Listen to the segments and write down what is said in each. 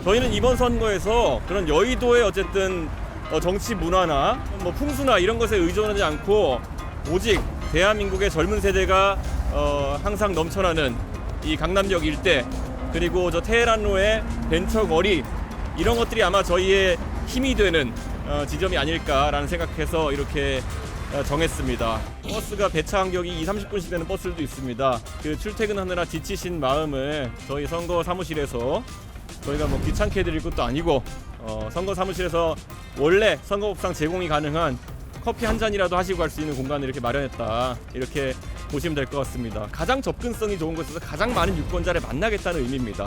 저희는 이번 선거에서 그런 여의도의 어쨌든 정치 문화나 뭐 풍수나 이런 것에 의존하지 않고 오직 대한민국의 젊은 세대가 항상 넘쳐나는 이 강남역 일대, 그리고 저 테헤란로의 벤처거리, 이런 것들이 아마 저희의 힘이 되는 지점이 아닐까라는 생각해서 이렇게 정했습니다. 버스가 배차 간격이 20-30분씩 되는 버스들도 있습니다. 그 출퇴근하느라 지치신 마음을 저희 선거 사무실에서 저희가 뭐 귀찮게 해드릴 것도 아니고 선거 사무실에서 원래 선거법상 제공이 가능한 커피 한 잔이라도 하시고 갈 수 있는 공간을 이렇게 마련했다, 이렇게 보시면 될 것 같습니다. 가장 접근성이 좋은 곳에서 가장 많은 유권자를 만나겠다는 의미입니다.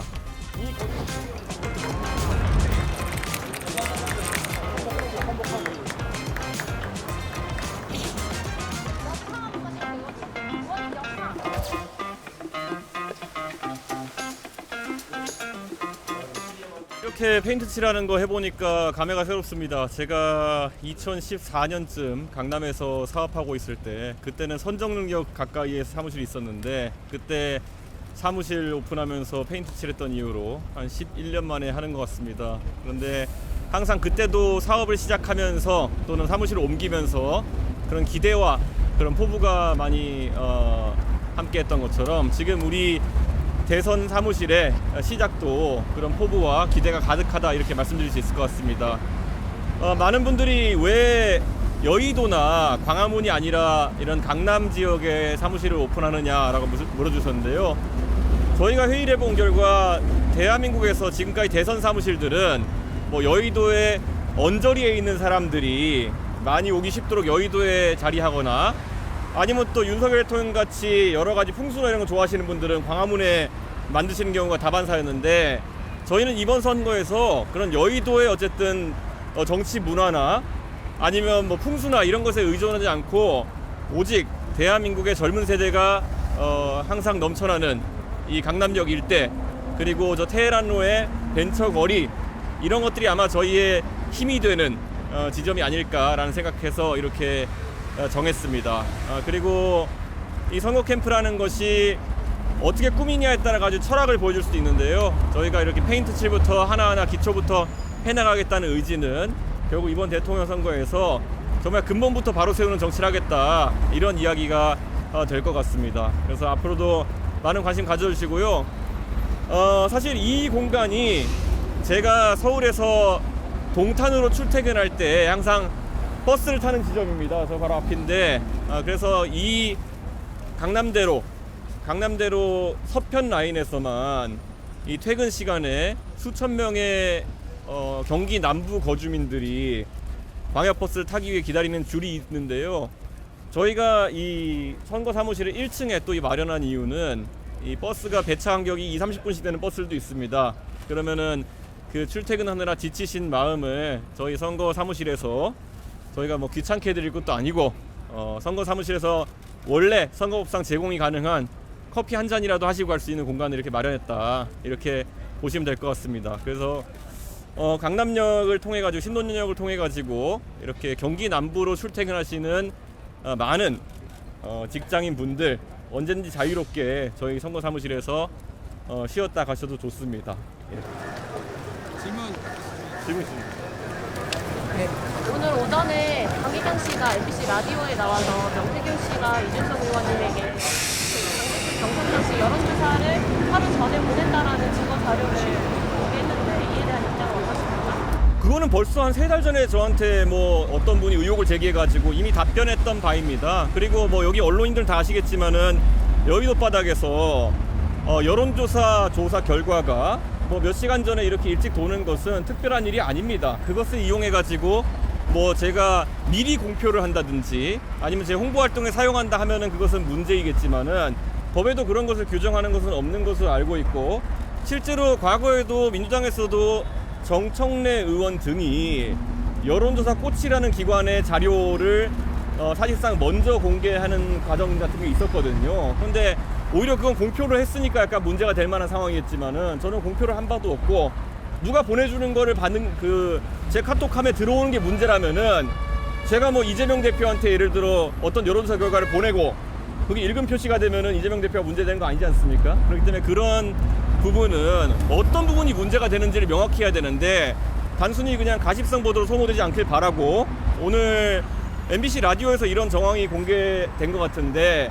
이렇게 페인트 칠하는 거 해보니까 감회가 새롭습니다. 제가 2014년쯤 강남에서 사업하고 있을 때, 그때는 선정릉역 가까이에 사무실이 있었는데, 그때 사무실 오픈하면서 페인트 칠했던 이후로 한 11년 만에 하는 것 같습니다. 그런데 항상 그때도 사업을 시작하면서 또는 사무실을 옮기면서 그런 기대와 그런 포부가 많이 함께 했던 것처럼, 지금 우리 대선 사무실의 시작도 그런 포부와 기대가 가득하다, 이렇게 말씀드릴 수 있을 것 같습니다. 많은 분들이 왜 여의도나 광화문이 아니라 이런 강남 지역에 사무실을 오픈하느냐라고 물어주셨는데요. 저희가 회의를 해본 결과 대한민국에서 지금까지 대선 사무실들은 뭐 여의도의 언저리에 있는 사람들이 많이 오기 쉽도록 여의도에 자리하거나, 아니면 또 윤석열 대통령 같이 여러 가지 풍수나 이런 거 좋아하시는 분들은 광화문에 만드시는 경우가 다반사였는데, 저희는 이번 선거에서 그런 여의도의 어쨌든 정치 문화나 아니면 뭐 풍수나 이런 것에 의존하지 않고 오직 대한민국의 젊은 세대가 항상 넘쳐나는 이 강남역 일대, 그리고 저 테헤란로의 벤처거리, 이런 것들이 아마 저희의 힘이 되는 지점이 아닐까라는 생각해서 이렇게 정했습니다. 그리고 이 선거 캠프라는 것이 어떻게 꾸미냐에 따라 가지고 철학을 보여줄 수도 있는데요. 저희가 이렇게 페인트 칠부터 하나하나 기초부터 해나가겠다는 의지는 결국 이번 대통령 선거에서 정말 근본부터 바로 세우는 정치를 하겠다, 이런 이야기가 될 것 같습니다. 그래서 앞으로도 많은 관심 가져주시고요. 사실 이 공간이 제가 서울에서 동탄으로 출퇴근할 때 항상 버스를 타는 지점입니다. 저 바로 앞인데, 그래서 이 강남대로 서편 라인에서만 이 퇴근 시간에 수천 명의 경기 남부 거주민들이 광역버스를 타기 위해 기다리는 줄이 있는데요. 저희가 이 선거 사무실을 1층에 또 마련한 이유는 이 버스가 배차 간격이 20-30분씩 되는 버스들도 있습니다. 그러면은 그 출퇴근하느라 지치신 마음을 저희 선거 사무실에서 저희가 뭐 귀찮게 해드릴 것도 아니고 선거 사무실에서 원래 선거법상 제공이 가능한 커피 한 잔이라도 하시고 갈 수 있는 공간을 이렇게 마련했다, 이렇게 보시면 될 것 같습니다. 그래서 강남역을 통해 가지고, 신논현역을 통해 가지고 이렇게 경기 남부로 출퇴근하시는 많은 직장인 분들 언제든지 자유롭게 저희 선거 사무실에서 쉬었다 가셔도 좋습니다. 예. 질문 있습니다. 네. 오늘 오전에 강기정 씨가 MBC 라디오에 나와서 명태균 씨가 이준석 의원님에게 경선 당시 여론조사를 하루 전에 보냈다라는 증거 자료를 공개했는데, 이에 대한 입장은 어떠십니까? 그거는 벌써 한 3달 전에 저한테 뭐 어떤 분이 의혹을 제기해가지고 이미 답변했던 바입니다. 그리고 뭐 여기 언론인들 다 아시겠지만은 여의도 바닥에서 여론조사 조사 결과가 뭐 몇 시간 전에 이렇게 일찍 도는 것은 특별한 일이 아닙니다. 그것을 이용해가지고 뭐 제가 미리 공표를 한다든지 아니면 제 홍보 활동에 사용한다 하면은 그것은 문제이겠지만은, 법에도 그런 것을 규정하는 것은 없는 것으로 알고 있고, 실제로 과거에도 민주당에서도 정청래 의원 등이 여론조사 꽃이라는 기관의 자료를 사실상 먼저 공개하는 과정 같은 게 있었거든요. 그런데 오히려 그건 공표를 했으니까 약간 문제가 될 만한 상황이겠지만은, 저는 공표를 한 바도 없고 누가 보내주는 거를 받는 제 카톡함에 들어오는 게 문제라면은, 제가 뭐 이재명 대표한테 예를 들어 어떤 여론조사 결과를 보내고 그게 읽음 표시가 되면은 이재명 대표가 문제되는 거 아니지 않습니까? 그렇기 때문에 그런 부분은 어떤 부분이 문제가 되는지를 명확히 해야 되는데 단순히 그냥 가십성 보도로 소모되지 않길 바라고, 오늘 MBC 라디오에서 이런 정황이 공개된 것 같은데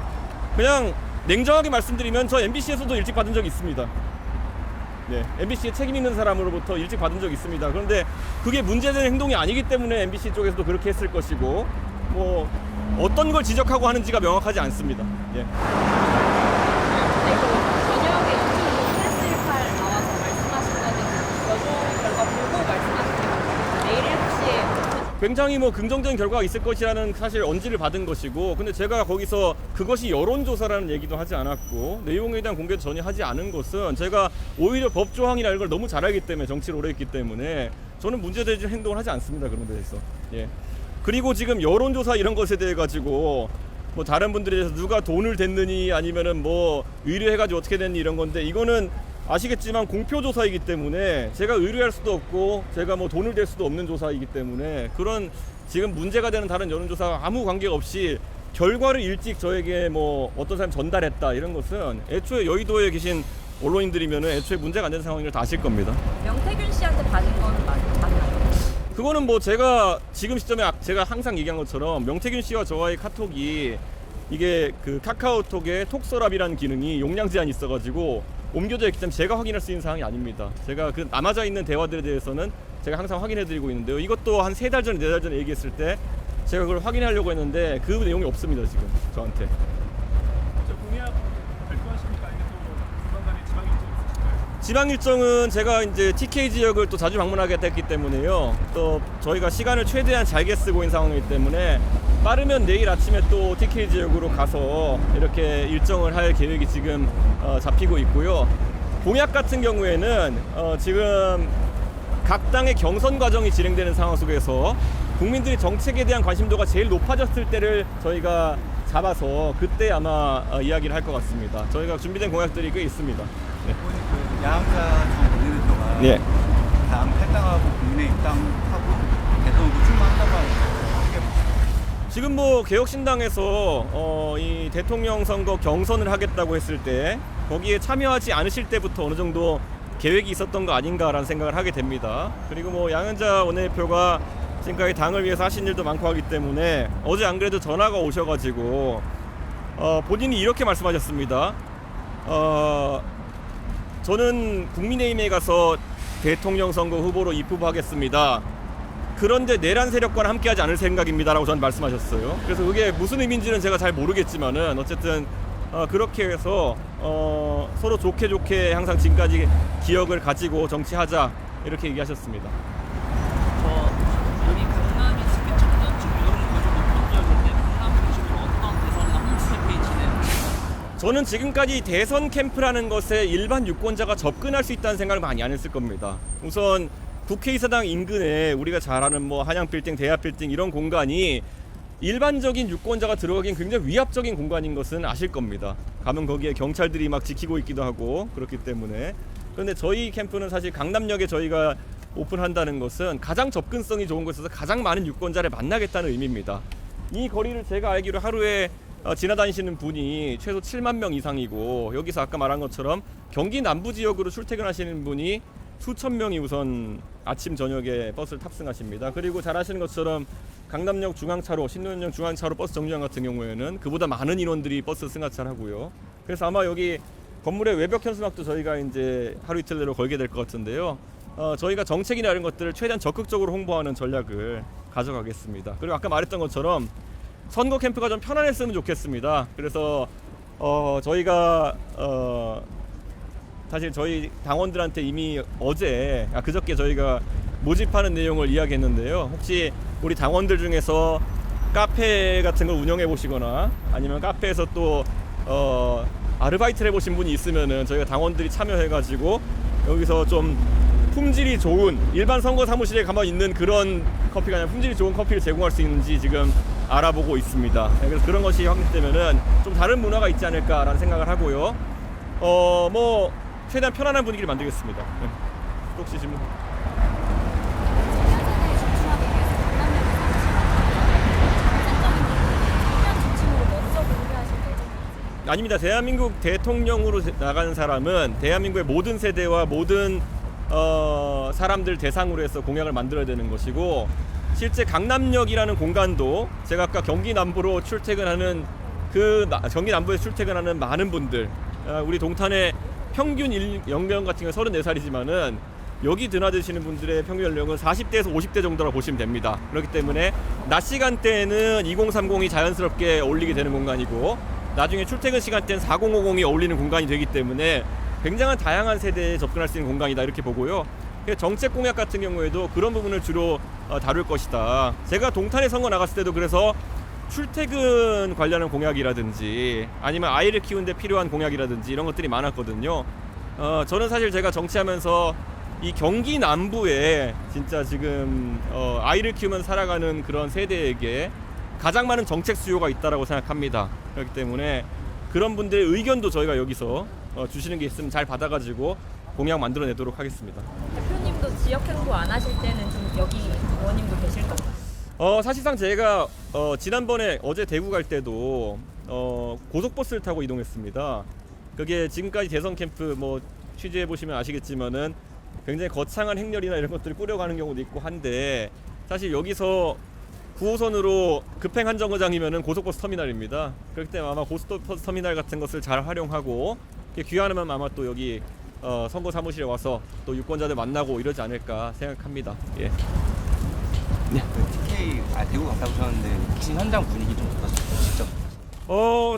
그냥 냉정하게 말씀드리면 저 MBC에서도 일찍 받은 적이 있습니다. 네, MBC에 책임 있는 사람으로부터 일찍 받은 적이 있습니다. 그런데 그게 문제되는 행동이 아니기 때문에 MBC 쪽에서도 그렇게 했을 것이고, 뭐 어떤 걸 지적하고 하는지가 명확하지 않습니다. 예. 저녁에 유튜브 프레스 18 나와서 말씀하신 거는 여론 결과 보고 말씀하신 게 맞습니다. 내일 7시에 굉장히 뭐 긍정적인 결과가 있을 것이라는 사실 언지를 받은 것이고, 근데 제가 거기서 그것이 여론조사라는 얘기도 하지 않았고 내용에 대한 공개도 전혀 하지 않은 것은 제가 오히려 법조항이라는 걸 너무 잘 알기 때문에, 정치를 오래 했기 때문에 저는 문제되는 행동을 하지 않습니다. 그런 데서. 예. 그리고 지금 여론조사 이런 것에 대해 가지고 뭐 다른 분들에 대해서 누가 돈을 댔느니 아니면은 뭐 의뢰해가지고 어떻게 됐니 이런 건데, 이거는 아시겠지만 공표조사이기 때문에 제가 의뢰할 수도 없고 제가 뭐 돈을 댈 수도 없는 조사이기 때문에, 그런 지금 문제가 되는 다른 여론조사와 아무 관계가 없이 결과를 일찍 저에게 뭐 어떤 사람이 전달했다 이런 것은 애초에 여의도에 계신 언론인들이면은 애초에 문제가 안 되는 상황을 다 아실 겁니다. 명태균 씨한테 받은 거는 맞나요? 그거는 뭐 제가 지금 시점에 제가 항상 얘기한 것처럼 명태균 씨와 저와의 카톡이, 이게 그 카카오톡에 톡서랍이라는 기능이 용량 제한이 있어가지고 옮겨져 있기 때문에 제가 확인할 수 있는 사항이 아닙니다. 제가 그 남아져 있는 대화들에 대해서는 제가 항상 확인해드리고 있는데요. 이것도 한 3달 전, 4달 전에 얘기했을 때 제가 그걸 확인하려고 했는데 그 내용이 없습니다. 지금 저한테. 공약 발표하십니까? 아니면 또 조만간에 지방 일정 있으실까요? 지방 일정은 제가 이제 TK 지역을 또 자주 방문하게 됐기 때문에요. 또 저희가 시간을 최대한 잘게 쓰고 있는 상황이기 때문에 빠르면 내일 아침에 또 TK 지역으로 가서 이렇게 일정을 할 계획이 지금 잡히고 있고요. 공약 같은 경우에는 지금 각 당의 경선 과정이 진행되는 상황 속에서 국민들이 정책에 대한 관심도가 제일 높아졌을 때를 저희가 잡아서 그때 아마 이야기를 할 것 같습니다. 저희가 준비된 공약들이 꽤 있습니다. 네. 그 야당자 전 원내대표가 예. 당 탈당하고 국민의 입당하고 대통령도 출마한다고 하는데 어떻게 보세요? 지금 뭐 개혁신당에서 이 대통령 선거 경선을 하겠다고 했을 때 거기에 참여하지 않으실 때부터 어느 정도 계획이 있었던 거 아닌가라는 생각을 하게 됩니다. 그리고 뭐 양현자 원내대표가 지금까지 당을 위해서 하신 일도 많고 하기 때문에 어제 안 그래도 전화가 오셔가지고 본인이 이렇게 말씀하셨습니다. 저는 국민의힘에 가서 대통령 선거 후보로 입후보하겠습니다. 그런데 내란 세력과는 함께하지 않을 생각입니다라고 저는 말씀하셨어요. 그래서 그게 무슨 의미인지는 제가 잘 모르겠지만은 어쨌든 그렇게 해서 서로 좋게 항상 지금까지 기억을 가지고 정치하자 이렇게 얘기하셨습니다. 여기 강남이 특히 청년층 여론 가지고 높은 지역인데 강남 중심으로 어떤 대선이나 홍보 캠페인 진행? 저는 지금까지 대선 캠프라는 것에 일반 유권자가 접근할 수 있다는 생각을 많이 안 했을 겁니다. 우선 국회의사당 인근에 우리가 잘 아는 뭐 한양빌딩, 대합빌딩 이런 공간이 일반적인 유권자가 들어가기엔 굉장히 위압적인 공간인 것은 아실 겁니다. 가면 거기에 경찰들이 막 지키고 있기도 하고 그렇기 때문에. 그런데 저희 캠프는 사실 강남역에 저희가 오픈한다는 것은 가장 접근성이 좋은 곳에서 가장 많은 유권자를 만나겠다는 의미입니다. 이 거리를 제가 알기로 하루에 지나다니시는 분이 최소 7만 명 이상이고, 여기서 아까 말한 것처럼 경기 남부 지역으로 출퇴근하시는 분이 수천 명이 우선 아침 저녁에 버스를 탑승하십니다. 그리고 잘 아시는 것처럼 강남역 중앙차로, 신논현역 중앙차로 버스 정류장 같은 경우에는 그보다 많은 인원들이 버스 승하차를 하고요. 그래서 아마 여기 건물의 외벽 현수막도 저희가 이제 하루 이틀 내로 걸게 될 것 같은데요. 저희가 정책이나 이런 것들을 최대한 적극적으로 홍보하는 전략을 가져가겠습니다. 그리고 아까 말했던 것처럼 선거 캠프가 좀 편안했으면 좋겠습니다. 그래서 저희가 사실 저희 당원들한테 이미 어제, 그저께 저희가 모집하는 내용을 이야기했는데요. 혹시 우리 당원들 중에서 카페 같은 걸 운영해 보시거나 아니면 카페에서 또 아르바이트를 해보신 분이 있으면은 저희가 당원들이 참여해가지고 여기서 좀 품질이 좋은, 일반 선거 사무실에 가만 있는 그런 커피가 아니라 품질이 좋은 커피를 제공할 수 있는지 지금 알아보고 있습니다. 그래서 그런 것이 확립되면은 좀 다른 문화가 있지 않을까라는 생각을 하고요. 뭐 최대한 편안한 분위기를 만들겠습니다. 네. 또 혹시 질문? 아닙니다. 대한민국 대통령으로 나가는 사람은 대한민국의 모든 세대와 모든 사람들 대상으로 해서 공약을 만들어야 되는 것이고, 실제 강남역이라는 공간도 제가 아까 경기 남부로 출퇴근하는 경기 남부에서 출퇴근하는 많은 분들, 우리 동탄의 평균 연령 같은 경우 34살이지만은 여기 드나드시는 분들의 평균 연령은 40대에서 50대 정도라고 보시면 됩니다. 그렇기 때문에 낮 시간대에는 2030이 자연스럽게 어울리게 되는 공간이고, 나중에 출퇴근 시간대는 4050이 어울리는 공간이 되기 때문에 굉장한 다양한 세대에 접근할 수 있는 공간이다, 이렇게 보고요. 정책 공약 같은 경우에도 그런 부분을 주로 다룰 것이다. 제가 동탄에 선거 나갔을 때도 그래서 출퇴근 관련한 공약이라든지 아니면 아이를 키우는데 필요한 공약이라든지 이런 것들이 많았거든요. 저는 사실 제가 정치하면서 이 경기 남부에 진짜 지금 아이를 키우면서 살아가는 그런 세대에게 가장 많은 정책 수요가 있다라고 생각합니다. 그렇기 때문에 그런 분들의 의견도 저희가 여기서 주시는 게 있으면 잘 받아가지고 공약 만들어내도록 하겠습니다. 대표님도 지역 행보 안 하실 때는 좀 여기 의원님도 계실 건가요? 사실상 제가 지난번에 어제 대구 갈 때도 고속버스를 타고 이동했습니다. 그게 지금까지 대선 캠프 뭐 취재해 보시면 아시겠지만은 굉장히 거창한 행렬이나 이런 것들을 꾸려가는 경우도 있고 한데, 사실 여기서 9호선으로 급행한정거장이면은 고속버스 터미널입니다. 그렇기 때문에 아마 고속버스 터미널 같은 것을 잘 활용하고 귀환하면 아마 또 여기 선거 사무실에 와서 또 유권자들 만나고 이러지 않을까 생각합니다. 예. TK 대구 갔다 오셨는데 혹시 현장 분위기 좀 어떠셨어요? 직접?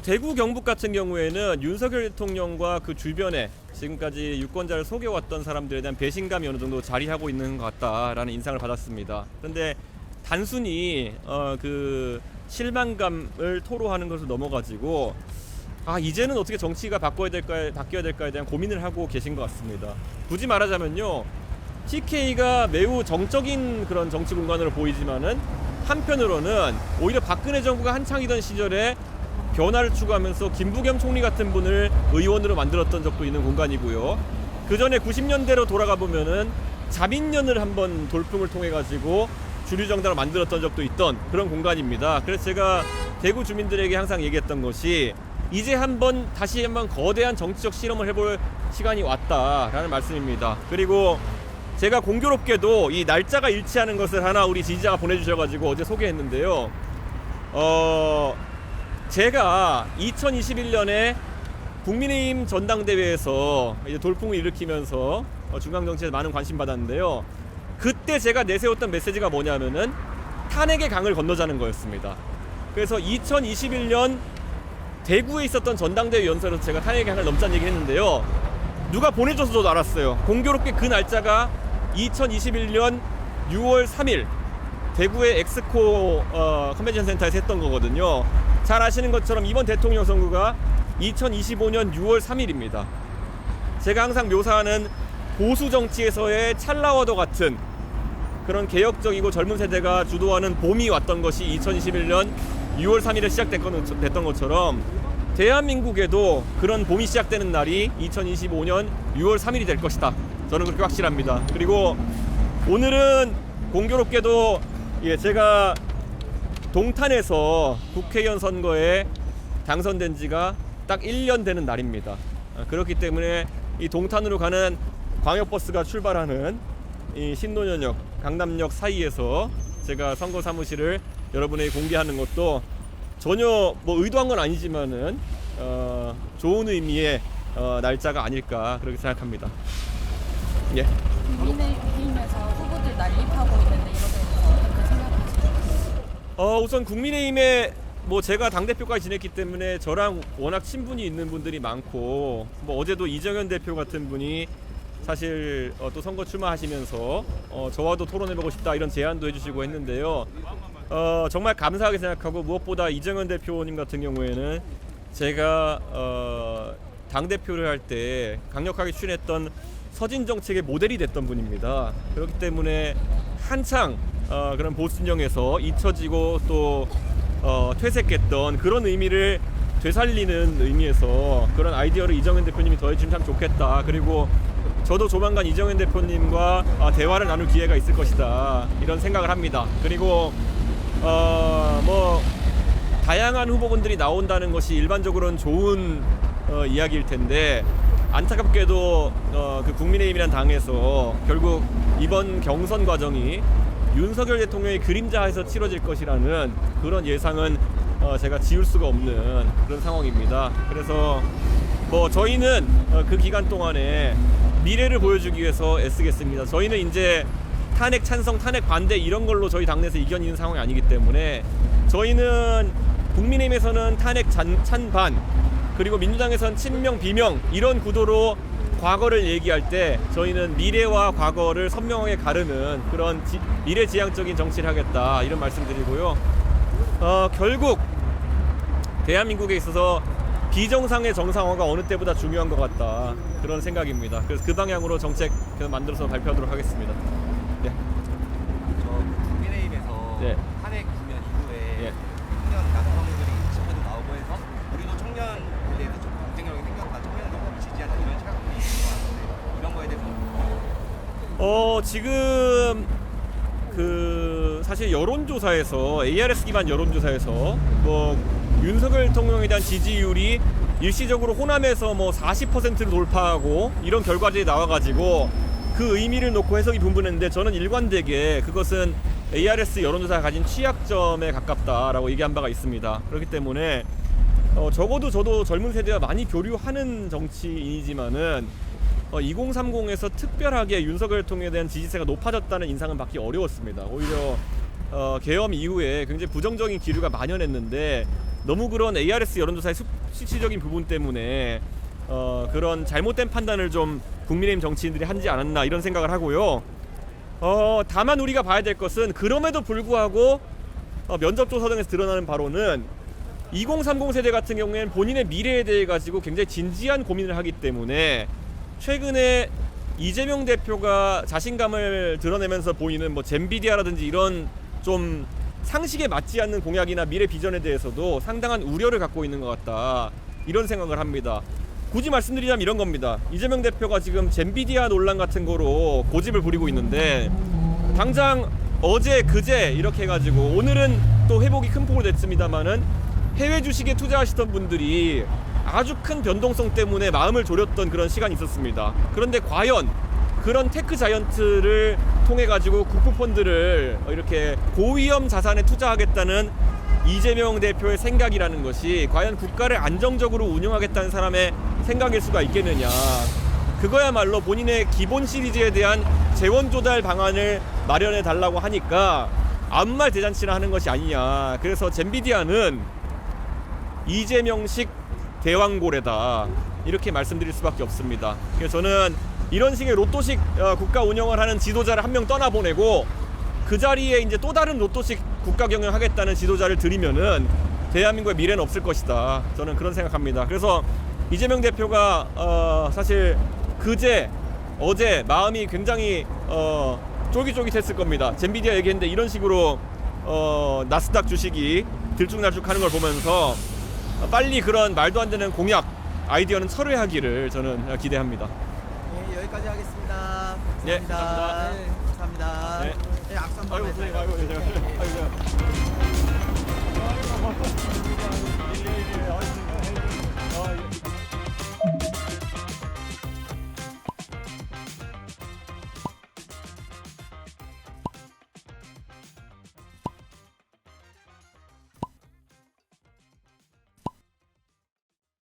대구 경북 같은 경우에는 윤석열 대통령과 그 주변에 지금까지 유권자를 속여왔던 사람들에 대한 배신감이 어느 정도 자리하고 있는 것 같다라는 인상을 받았습니다. 그런데 단순히 그 실망감을 토로하는 것을 넘어가지고 이제는 어떻게 정치가 바뀌어야 될까에 대한 고민을 하고 계신 것 같습니다. 굳이 말하자면요, TK가 매우 정적인 그런 정치 공간으로 보이지만은 한편으로는 오히려 박근혜 정부가 한창이던 시절에 변화를 추구하면서 김부겸 총리 같은 분을 의원으로 만들었던 적도 있는 공간이고요. 그 전에 90년대로 돌아가 보면은 자민련을 한번 돌풍을 통해 가지고 주류 정당을 만들었던 적도 있던 그런 공간입니다. 그래서 제가 대구 주민들에게 항상 얘기했던 것이, 이제 다시 한번 거대한 정치적 실험을 해볼 시간이 왔다라는 말씀입니다. 그리고 제가 공교롭게도 이 날짜가 일치하는 것을 하나 우리 지지자가 보내주셔가지고 어제 소개했는데요. 제가 2021년에 국민의힘 전당대회에서 이제 돌풍을 일으키면서 중앙정치에 많은 관심 받았는데요. 그때 제가 내세웠던 메시지가 뭐냐면은 탄핵의 강을 건너자는 거였습니다. 그래서 2021년 대구에 있었던 전당대회 연설에서 제가 탄핵의 강을 넘자는 얘기 했는데요. 누가 보내줘서 저도 알았어요. 공교롭게 그 날짜가 2021년 6월 3일 대구의 엑스코 컨벤션 센터에서 했던 거거든요. 잘 아시는 것처럼 이번 대통령 선거가 2025년 6월 3일입니다. 제가 항상 묘사하는 보수 정치에서의 찰나와도 같은 그런 개혁적이고 젊은 세대가 주도하는 봄이 왔던 것이 2021년 6월 3일에 시작됐던 것처럼 대한민국에도 그런 봄이 시작되는 날이 2025년 6월 3일이 될 것이다. 저는 그렇게 확실합니다. 그리고 오늘은 공교롭게도 제가 동탄에서 국회의원 선거에 당선된 지가 딱 1년 되는 날입니다. 그렇기 때문에 이 동탄으로 가는 광역버스가 출발하는 이 신논현역, 강남역 사이에서 제가 선거 사무실을 여러분에게 공개하는 것도 전혀 뭐 의도한 건 아니지만은 좋은 의미의 날짜가 아닐까 그렇게 생각합니다. 예. 국민의힘에서 후보들 난립하고 있는데 이거에 대해서 어떻게 생각하세요? 우선 국민의힘에 뭐 제가 당대표까지 지냈기 때문에 저랑 워낙 친분이 있는 분들이 많고, 뭐 어제도 이정현 대표 같은 분이 사실 또 선거 출마하시면서 저와도 토론해보고 싶다 이런 제안도 해주시고 했는데요. 정말 감사하게 생각하고, 무엇보다 이정현 대표님 같은 경우에는 제가 당대표를 할 때 강력하게 추진했던 서진 정책의 모델이 됐던 분입니다. 그렇기 때문에 한창 그런 보수진영에서 잊혀지고 또 퇴색했던 그런 의미를 되살리는 의미에서 그런 아이디어를 이정현 대표님이 더해주면 참 좋겠다. 그리고 저도 조만간 이정현 대표님과 대화를 나눌 기회가 있을 것이다 이런 생각을 합니다. 그리고 뭐 다양한 후보군들이 나온다는 것이 일반적으로는 좋은 이야기일 텐데 안타깝게도 그 국민의힘이라는 당에서 결국 이번 경선 과정이 윤석열 대통령의 그림자에서 치러질 것이라는 그런 예상은 제가 지울 수가 없는 그런 상황입니다. 그래서 뭐 저희는 그 기간 동안에 미래를 보여주기 위해서 애쓰겠습니다. 저희는 이제 탄핵 찬성, 탄핵 반대 이런 걸로 저희 당내에서 이겨내는 상황이 아니기 때문에 저희는 국민의힘에서는 탄핵 찬반 그리고 민주당에서는 친명 비명 이런 구도로 과거를 얘기할 때 저희는 미래와 과거를 선명하게 가르는 그런 미래지향적인 정치를 하겠다 이런 말씀드리고요. 결국 대한민국에 있어서 비정상의 정상화가 어느 때보다 중요한 것 같다 그런 생각입니다. 그래서 그 방향으로 정책 만들어서 발표하도록 하겠습니다. 네. 저 국민의힘에서 네. 탄핵 국면 이후에 예. 청년 남성들이 집회도 나오고 해서 우리도 청년에 대해서 좀 경쟁력이 생겼다, 청년을 지지하는 이런 시각들이 있는 것 같은데 이런 거에 대해서 지금 그 사실 여론조사에서 ARS 기반 여론조사에서 뭐 윤석열 대통령에 대한 지지율이 일시적으로 호남에서 뭐 40%를 돌파하고 이런 결과들이 나와가지고 그 의미를 놓고 해석이 분분했는데 저는 일관되게 그것은 ARS 여론조사가 가진 취약점에 가깝다라고 얘기한 바가 있습니다. 그렇기 때문에 적어도 저도 젊은 세대와 많이 교류하는 정치인이지만은 2030에서 특별하게 윤석열 대통령에 대한 지지세가 높아졌다는 인상은 받기 어려웠습니다. 오히려 계엄 이후에 굉장히 부정적인 기류가 만연했는데 너무 그런 ARS 여론조사의 수치적인 부분 때문에 그런 잘못된 판단을 좀 국민의힘 정치인들이 하지 않았나 이런 생각을 하고요. 다만 우리가 봐야 될 것은 그럼에도 불구하고 면접조사 등에서 드러나는 바로는 2030 세대 같은 경우에는 본인의 미래에 대해 가지고 굉장히 진지한 고민을 하기 때문에 최근에 이재명 대표가 자신감을 드러내면서 보이는 뭐 젠비디아라든지 이런 좀 상식에 맞지 않는 공약이나 미래 비전에 대해서도 상당한 우려를 갖고 있는 것 같다 이런 생각을 합니다. 굳이 말씀드리자면 이런 겁니다. 이재명 대표가 지금 젠비디아 논란 같은 거로 고집을 부리고 있는데 당장 어제 그제 이렇게 해가지고 오늘은 또 회복이 큰 폭으로 됐습니다만은 해외 주식에 투자하시던 분들이 아주 큰 변동성 때문에 마음을 졸였던 그런 시간이 있었습니다. 그런데 과연 그런 테크 자이언트를 통해 가지고 국부펀드를 이렇게 고위험 자산에 투자하겠다는 이재명 대표의 생각이라는 것이 과연 국가를 안정적으로 운영하겠다는 사람의 생각일 수가 있겠느냐. 그거야말로 본인의 기본 시리즈에 대한 재원 조달 방안을 마련해 달라고 하니까 아무 말 대잔치나 하는 것이 아니냐. 그래서 젠비디아는 이재명식 대왕고래다 이렇게 말씀드릴 수밖에 없습니다. 그래서 저는 이런 식의 로또식 국가 운영을 하는 지도자를 한 명 떠나보내고 그 자리에 이제 또 다른 로또식 국가 경영하겠다는 지도자를 들이면은 대한민국의 미래는 없을 것이다. 저는 그런 생각합니다. 그래서 이재명 대표가 사실 그제 어제 마음이 굉장히 쫄깃쫄깃했을 겁니다. 젠비디아 얘기했는데 이런 식으로 나스닥 주식이 들쭉날쭉하는 걸 보면서 빨리 그런 말도 안 되는 공약 아이디어는 철회하기를 저는 기대합니다. 네, 여기까지 하겠습니다. 감사합니다. 네, 감사합니다. 네, 감사합니다. 네. 네, 악수 한번 아이고 해주세요. 선생님, 아이고.